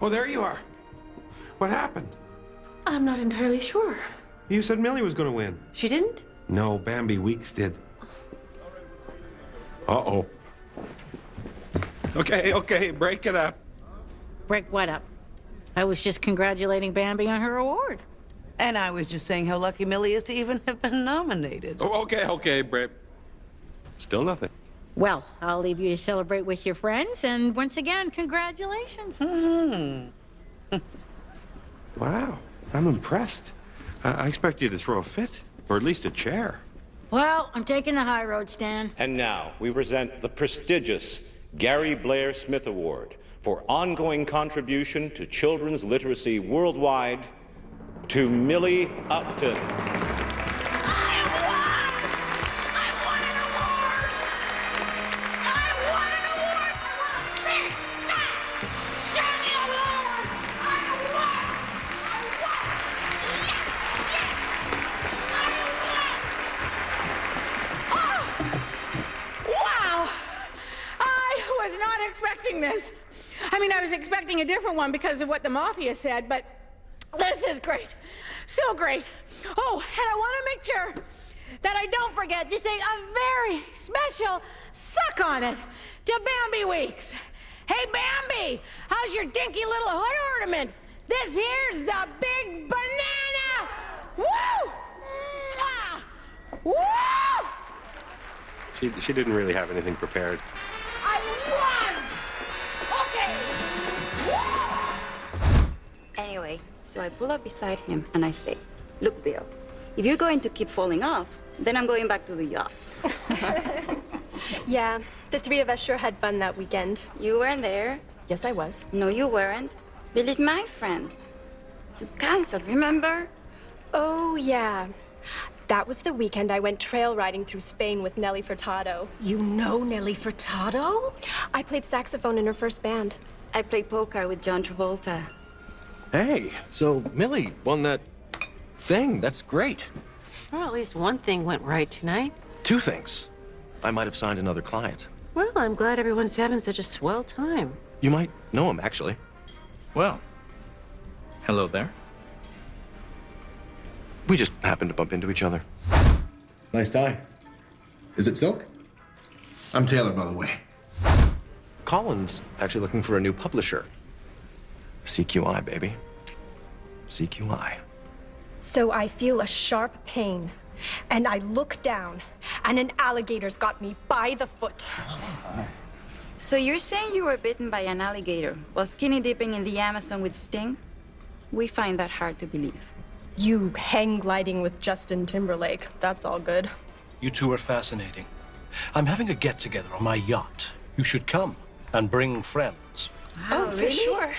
Oh, there you are. What happened? I'm not entirely sure. You said Millie was going to win. She didn't? No, Bambi Weeks did. Uh-oh. Okay, break it up. Break what up? I was just congratulating Bambi on her award. And I was just saying how lucky Millie is to even have been nominated. Oh, okay, Brett. Still nothing. Well, I'll leave you to celebrate with your friends, and once again, congratulations. Wow, I'm impressed. I expect you to throw a fit, or at least a chair. Well, I'm taking the high road, Stan. And now, we present the prestigious Gary Blair Smith Award for ongoing contribution to children's literacy worldwide to Millie Upton. This. I mean, I was expecting a different one because of what the Mafia said, but this is great. So great. Oh, and I want to make sure that I don't forget to say a very special suck on it to Bambi Weeks. Hey, Bambi, how's your dinky little hood ornament? This here's the big banana. Woo! Mwah! Woo! She didn't really have anything prepared. I won! Anyway, so I pull up beside him and I say, look, Bill, if you're going to keep falling off, then I'm going back to the yacht. Yeah, the three of us sure had fun that weekend. You weren't there. Yes, I was. No, you weren't. Bill is my friend. You canceled, remember? Oh, yeah. That was the weekend I went trail riding through Spain with Nelly Furtado. You know Nelly Furtado? I played saxophone in her first band. I played poker with John Travolta. Hey, so Millie won that thing. That's great. Well, at least one thing went right tonight. 2 things. I might have signed another client. Well, I'm glad everyone's having such a swell time. You might know him, actually. Well, hello there. We just happened to bump into each other. Nice tie. Is it silk? I'm Taylor, by the way. Colin's actually looking for a new publisher. CQI, baby. CQI. So I feel a sharp pain, and I look down, and an alligator's got me by the foot. So you're saying you were bitten by an alligator while skinny dipping in the Amazon with Sting? We find that hard to believe. You hang gliding with Justin Timberlake. That's all good. You two are fascinating. I'm having a get-together on my yacht. You should come and bring friends. Oh, for sure.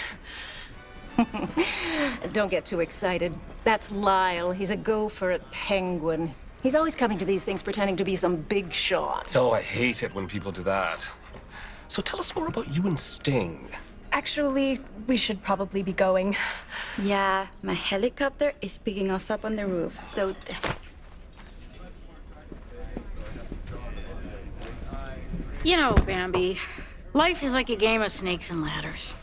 Don't get too excited. That's Lyle. He's a gopher at Penguin. He's always coming to these things pretending to be some big shot. Oh, I hate it when people do that. So tell us more about you and Sting. Actually, we should probably be going. Yeah, my helicopter is picking us up on the roof, so... You know, Bambi, life is like a game of snakes and ladders.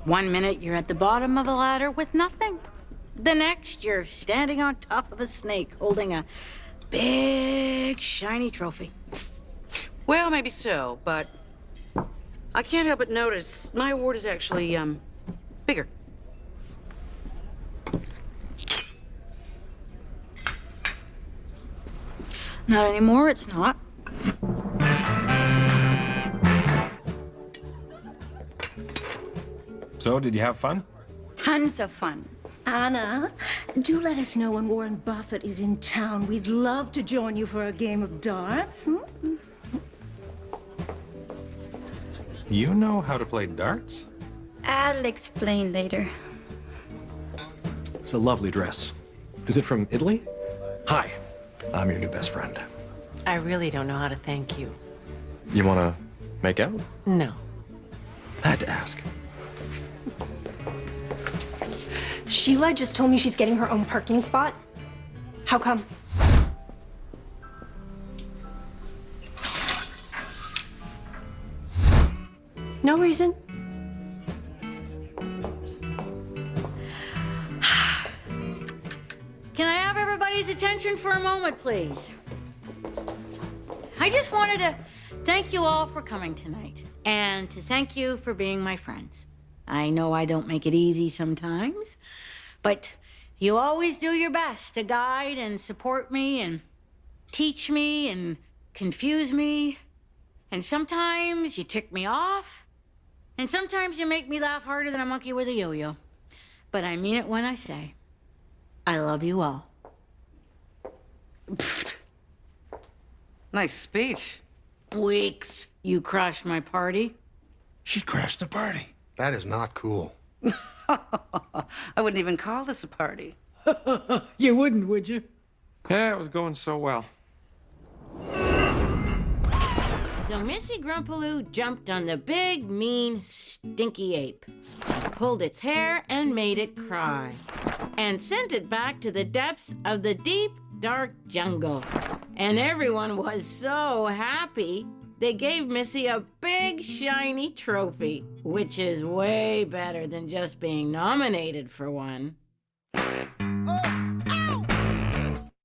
One minute you're at the bottom of a ladder with nothing. The next you're standing on top of a snake holding a big shiny trophy. Well, maybe so, but I can't help but notice my award is actually, bigger. Not anymore, it's not. So, did you have fun? Tons of fun. Anna, do let us know when Warren Buffett is in town. We'd love to join you for a game of darts. You know how to play darts? I'll explain later. It's a lovely dress. Is it from Italy? Hi, I'm your new best friend. I really don't know how to thank you. You wanna make out? No. I had to ask. Sheila just told me she's getting her own parking spot. How come? No reason. everybody's attention for a moment, please? I just wanted to thank you all for coming tonight, and to thank you for being my friends. I know I don't make it easy sometimes, but you always do your best to guide and support me and teach me and confuse me. And sometimes you tick me off, and sometimes you make me laugh harder than a monkey with a yo-yo. But I mean it when I say, I love you all. Nice speech. Weeks, you crashed my party. She crashed the party. That is not cool. I wouldn't even call this a party. You wouldn't, would you? Yeah, it was going so well. So Missy Grumpaloo jumped on the big, mean, stinky ape, pulled its hair and made it cry, and sent it back to the depths of the deep, dark jungle. And everyone was so happy, they gave Missy a big, shiny trophy, which is way better than just being nominated for one.